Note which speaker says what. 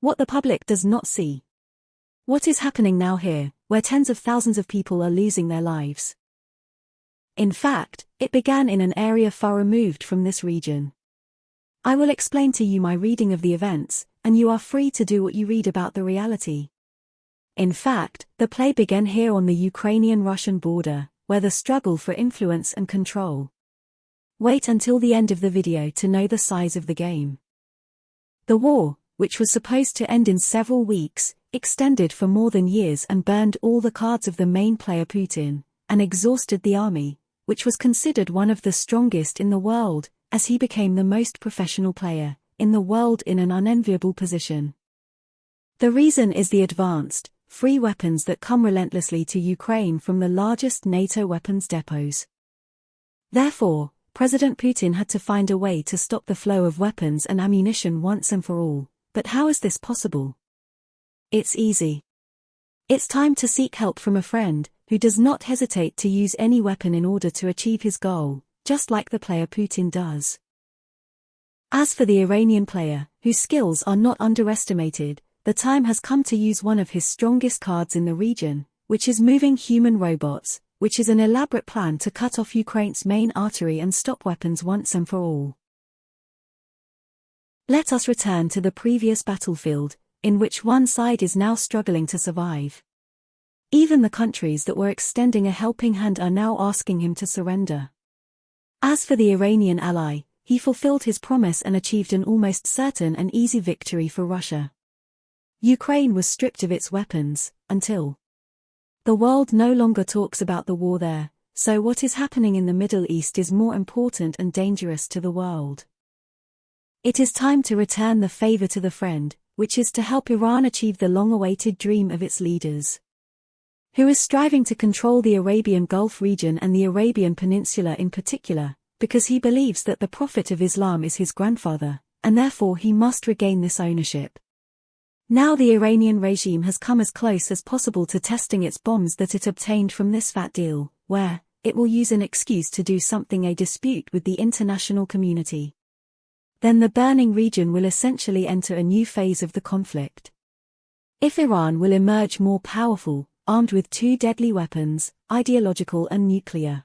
Speaker 1: What the public does not see. What is happening now here, where tens of thousands of people are losing their lives? In fact, it began in an area far removed from this region. I will explain to you my reading of the events, and you are free to do what you read about the reality. In fact, the play began here on the Ukrainian-Russian border, where the struggle for influence and control. Wait until the end of the video to know the size of the game. The war, which was supposed to end in several weeks, extended for more than years and burned all the cards of the main player Putin, and exhausted the army, which was considered one of the strongest in the world, as he became the most professional player in the world in an unenviable position. The reason is the advanced, free weapons that come relentlessly to Ukraine from the largest NATO weapons depots. Therefore, President Putin had to find a way to stop the flow of weapons and ammunition once and for all. But how is this possible? It's easy. It's time to seek help from a friend, who does not hesitate to use any weapon in order to achieve his goal, just like the player Putin does. As for the Iranian player, whose skills are not underestimated, the time has come to use one of his strongest cards in the region, which is moving human robots, which is an elaborate plan to cut off Ukraine's main artery and stop weapons once and for all. Let us return to the previous battlefield, in which one side is now struggling to survive. Even the countries that were extending a helping hand are now asking him to surrender. As for the Iranian ally, he fulfilled his promise and achieved an almost certain and easy victory for Russia. Ukraine was stripped of its weapons, until the world no longer talks about the war there, so what is happening in the Middle East is more important and dangerous to the world. It is time to return the favor to the friend, which is to help Iran achieve the long-awaited dream of its leaders, who is striving to control the Arabian Gulf region and the Arabian Peninsula in particular, because he believes that the Prophet of Islam is his grandfather, and therefore he must regain this ownership. Now the Iranian regime has come as close as possible to testing its bombs that it obtained from this fat deal, where it will use an excuse to do something a dispute with the international community. Then the burning region will essentially enter a new phase of the conflict. If Iran will emerge more powerful, armed with two deadly weapons, ideological and nuclear,